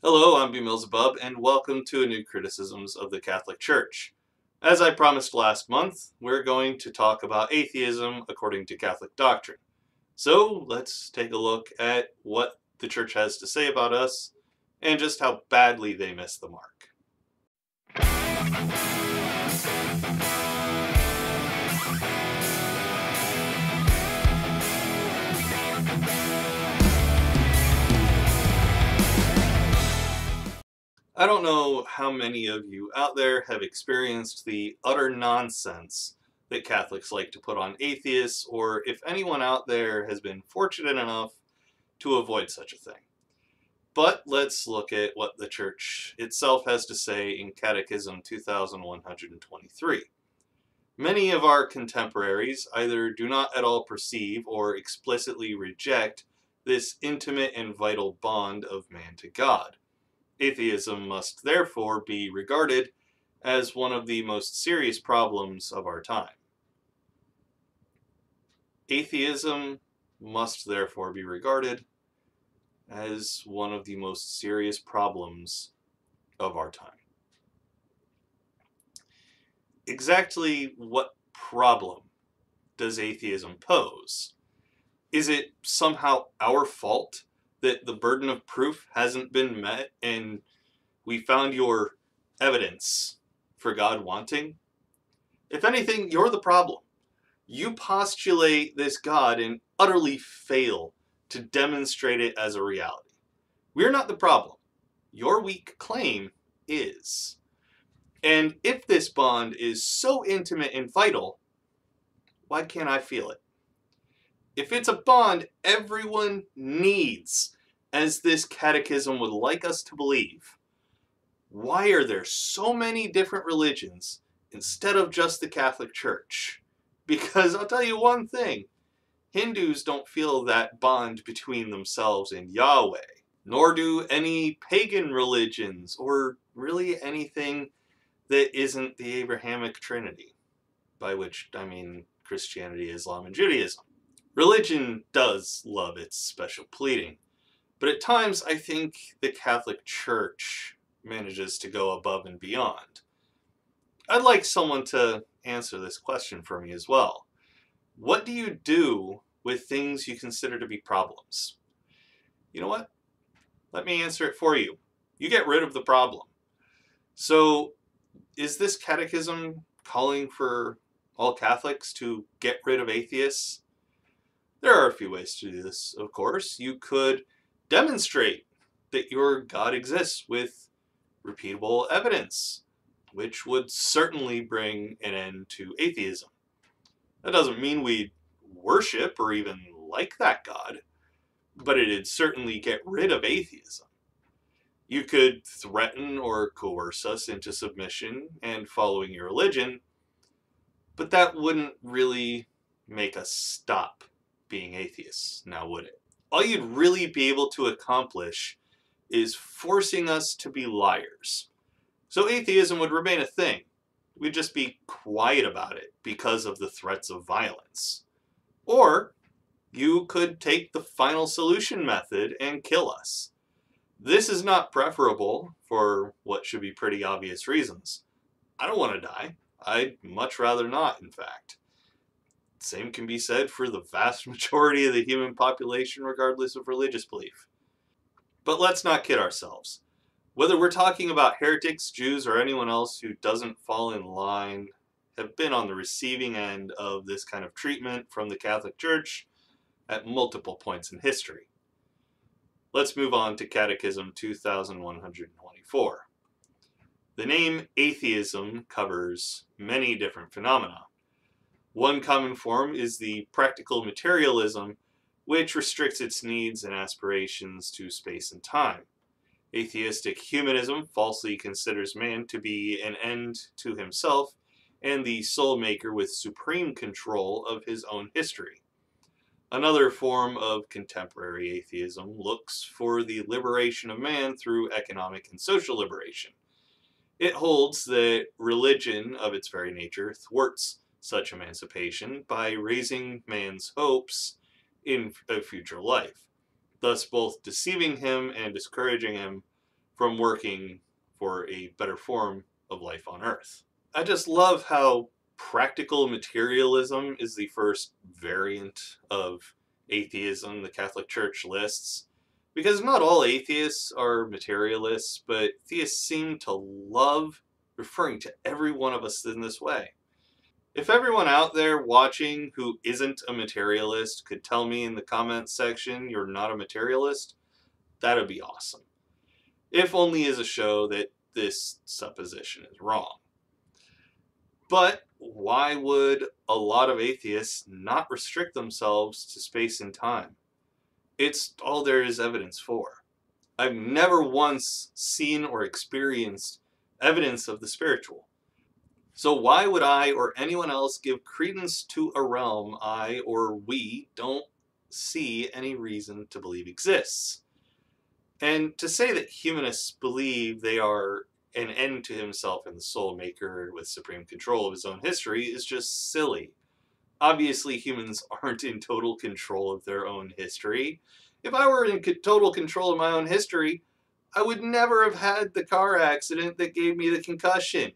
Hello, I'm BMillzebub, and welcome to a new Criticisms of the Catholic Church. As I promised last month, we're going to talk about atheism according to Catholic doctrine. So let's take a look at what the Church has to say about us and just how badly they miss the mark. I don't know how many of you out there have experienced the utter nonsense that Catholics like to put on atheists, or if anyone out there has been fortunate enough to avoid such a thing. But let's look at what the Church itself has to say in Catechism 2123. Many of our contemporaries either do not at all perceive or explicitly reject this intimate and vital bond of man to God. Atheism must therefore be regarded as one of the most serious problems of our time. Atheism must therefore be regarded as one of the most serious problems of our time. Exactly what problem does atheism pose? Is it somehow our fault that the burden of proof hasn't been met and we found your evidence for God wanting? If anything, you're the problem. You postulate this God and utterly fail to demonstrate it as a reality. We're not the problem. Your weak claim is. And if this bond is so intimate and vital, why can't I feel it? If it's a bond everyone needs, as this catechism would like us to believe, why are there so many different religions instead of just the Catholic Church? Because I'll tell you one thing, Hindus don't feel that bond between themselves and Yahweh, nor do any pagan religions, or really anything that isn't the Abrahamic Trinity, by which I mean Christianity, Islam, and Judaism. Religion does love its special pleading, but at times I think the Catholic Church manages to go above and beyond. I'd like someone to answer this question for me as well. What do you do with things you consider to be problems? You know what? Let me answer it for you. You get rid of the problem. So, is this catechism calling for all Catholics to get rid of atheists? There are a few ways to do this, of course. You could demonstrate that your God exists with repeatable evidence, which would certainly bring an end to atheism. That doesn't mean we'd worship or even like that God, but it'd certainly get rid of atheism. You could threaten or coerce us into submission and following your religion, but that wouldn't really make us stop being atheists, now would it? All you'd really be able to accomplish is forcing us to be liars. So atheism would remain a thing. We'd just be quiet about it because of the threats of violence. Or you could take the final solution method and kill us. This is not preferable for what should be pretty obvious reasons. I don't want to die. I'd much rather not, in fact. Same can be said for the vast majority of the human population, regardless of religious belief. But let's not kid ourselves. Whether we're talking about heretics, Jews, or anyone else who doesn't fall in line, have been on the receiving end of this kind of treatment from the Catholic Church at multiple points in history. Let's move on to Catechism 2124. The name atheism covers many different phenomena. One common form is the practical materialism, which restricts its needs and aspirations to space and time. Atheistic humanism falsely considers man to be an end to himself and the sole maker with supreme control of his own history. Another form of contemporary atheism looks for the liberation of man through economic and social liberation. It holds that religion, of its very nature, thwarts such emancipation by raising man's hopes in a future life, thus both deceiving him and discouraging him from working for a better form of life on Earth. I just love how practical materialism is the first variant of atheism the Catholic Church lists. Because not all atheists are materialists, but theists seem to love referring to every one of us in this way. If everyone out there watching who isn't a materialist could tell me in the comments section you're not a materialist, that'd be awesome. If only as a show that this supposition is wrong. But why would a lot of atheists not restrict themselves to space and time? It's all there is evidence for. I've never once seen or experienced evidence of the spiritual. So why would I or anyone else give credence to a realm I or we don't see any reason to believe exists? And to say that humanists believe they are an end to himself and the soul maker with supreme control of his own history is just silly. Obviously, humans aren't in total control of their own history. If I were in total control of my own history, I would never have had the car accident that gave me the concussion.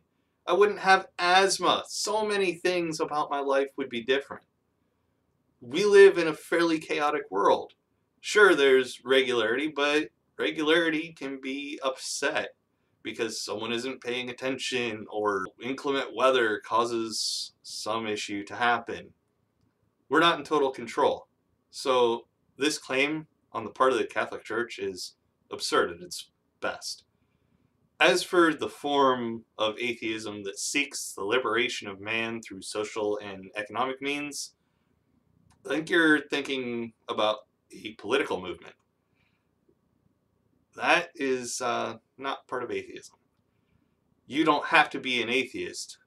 I wouldn't have asthma. So many things about my life would be different. We live in a fairly chaotic world. Sure, there's regularity, but regularity can be upset because someone isn't paying attention or inclement weather causes some issue to happen. We're not in total control. So this claim on the part of the Catholic Church is absurd at its best. As for the form of atheism that seeks the liberation of man through social and economic means, I think you're thinking about a political movement. That is not part of atheism. You don't have to be an atheist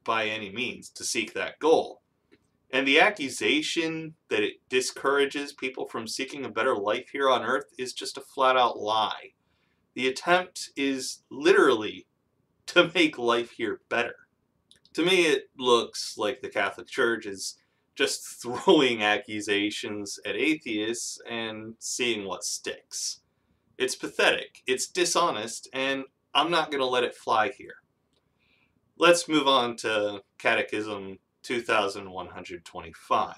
by any means to seek that goal. And the accusation that it discourages people from seeking a better life here on Earth is just a flat out lie. The attempt is literally to make life here better. To me, it looks like the Catholic Church is just throwing accusations at atheists and seeing what sticks. It's pathetic, it's dishonest, and I'm not going to let it fly here. Let's move on to Catechism 2125.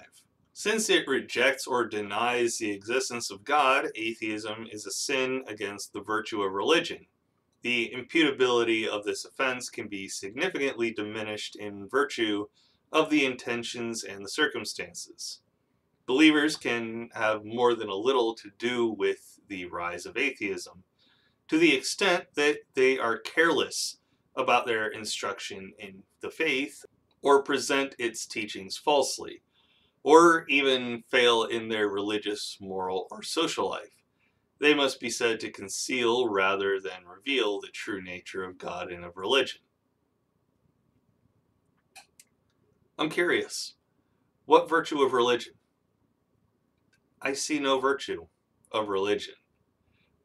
Since it rejects or denies the existence of God, atheism is a sin against the virtue of religion. The imputability of this offense can be significantly diminished in virtue of the intentions and the circumstances. Believers can have more than a little to do with the rise of atheism, to the extent that they are careless about their instruction in the faith, or present its teachings falsely, or even fail in their religious, moral, or social life. They must be said to conceal rather than reveal the true nature of God and of religion. I'm curious, what virtue of religion? I see no virtue of religion.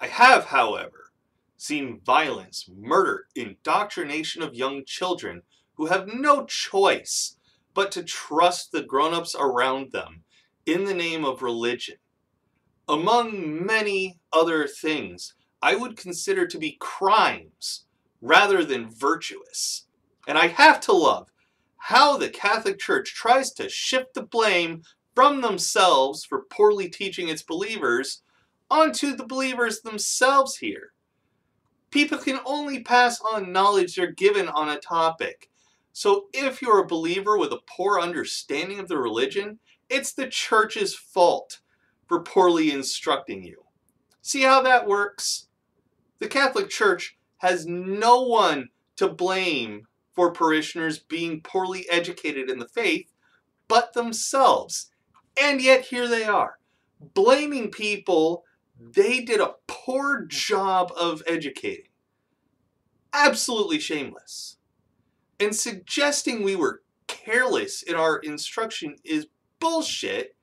I have, however, seen violence, murder, indoctrination of young children who have no choice but to trust the grown-ups around them in the name of religion. Among many other things, I would consider to be crimes rather than virtuous. And I have to love how the Catholic Church tries to shift the blame from themselves for poorly teaching its believers onto the believers themselves here. People can only pass on knowledge they're given on a topic. So if you're a believer with a poor understanding of the religion, it's the church's fault for poorly instructing you. See how that works? The Catholic Church has no one to blame for parishioners being poorly educated in the faith but themselves. And yet here they are, blaming people they did a poor job of educating. Absolutely shameless. And suggesting we were careless in our instruction is bullshit.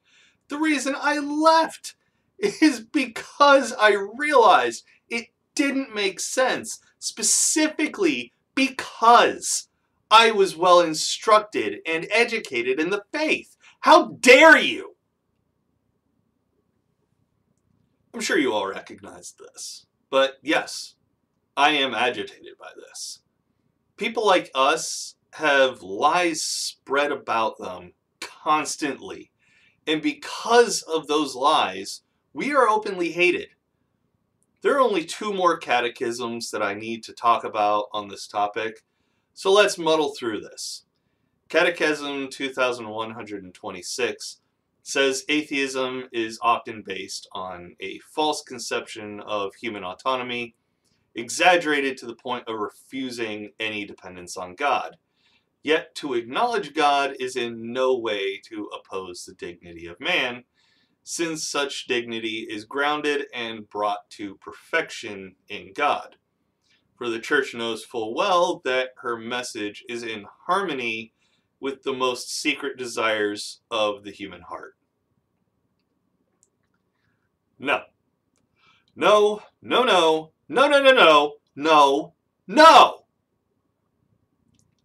The reason I left is because I realized it didn't make sense, specifically because I was well instructed and educated in the faith. How dare you? I'm sure you all recognize this, but yes, I am agitated by this. People like us have lies spread about them constantly. And because of those lies, we are openly hated. There are only 2 more catechisms that I need to talk about on this topic, so let's muddle through this. Catechism 2126 says atheism is often based on a false conception of human autonomy, exaggerated to the point of refusing any dependence on God. Yet to acknowledge God is in no way to oppose the dignity of man, since such dignity is grounded and brought to perfection in God. For the Church knows full well that her message is in harmony with the most secret desires of the human heart. No. No, no, no, no, no, no, no, no, no!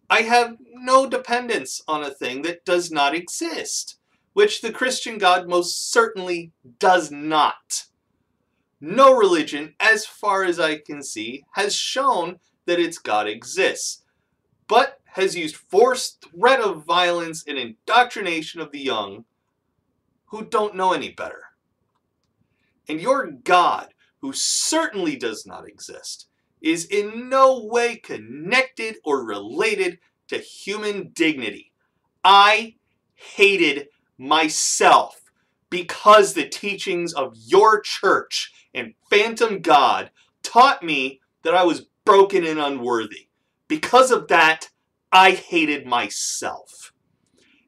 I have no dependence on a thing that does not exist, which the Christian God most certainly does not. No religion, as far as I can see, has shown that its God exists, but has used force, threat of violence, and indoctrination of the young who don't know any better. And your God, who certainly does not exist, is in no way connected or related to human dignity. I hated myself because the teachings of your church and phantom God taught me that I was broken and unworthy. Because of that, I hated myself.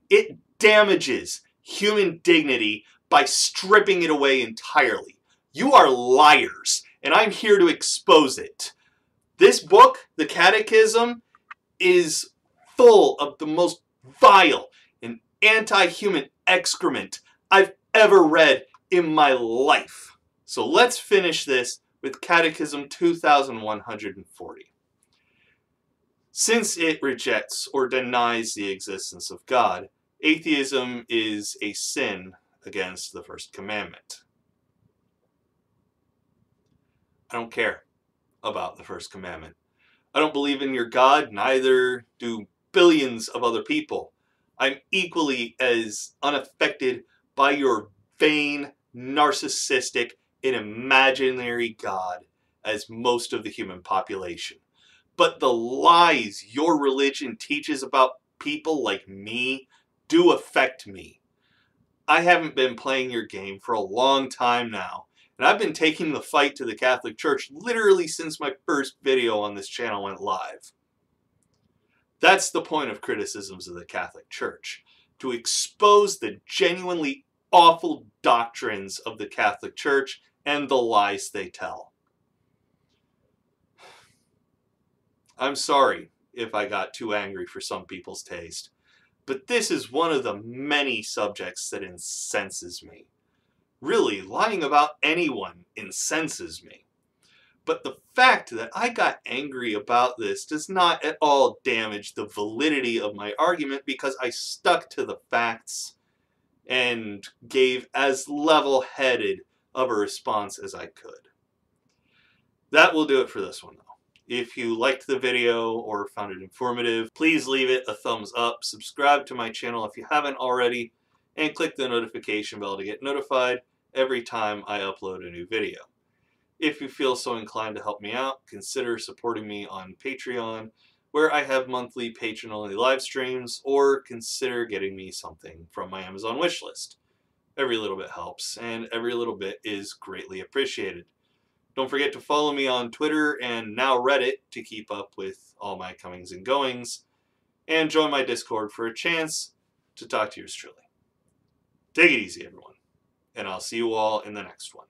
It damages human dignity by stripping it away entirely. You are liars, and I'm here to expose it. This book, the Catechism, is full of the most vile and anti-human excrement I've ever read in my life. So let's finish this with Catechism 2140. Since it rejects or denies the existence of God, atheism is a sin against the first commandment. I don't care about the first commandment. I don't believe in your God, neither do billions of other people. I'm equally as unaffected by your vain, narcissistic, and imaginary God as most of the human population. But the lies your religion teaches about people like me do affect me. I haven't been playing your game for a long time now, and I've been taking the fight to the Catholic Church literally since my first video on this channel went live. That's the point of criticisms of the Catholic Church, to expose the genuinely awful doctrines of the Catholic Church and the lies they tell. I'm sorry if I got too angry for some people's taste, but this is one of the many subjects that incenses me. Really, lying about anyone incenses me. But the fact that I got angry about this does not at all damage the validity of my argument, because I stuck to the facts and gave as level-headed of a response as I could. That will do it for this one, though. If you liked the video or found it informative, please leave it a thumbs up, subscribe to my channel if you haven't already, and click the notification bell to get notified every time I upload a new video. If you feel so inclined to help me out, consider supporting me on Patreon, where I have monthly patron-only live streams, or consider getting me something from my Amazon wishlist. Every little bit helps, and every little bit is greatly appreciated. Don't forget to follow me on Twitter and now Reddit to keep up with all my comings and goings, and join my Discord for a chance to talk to yours truly. Take it easy, everyone, and I'll see you all in the next one.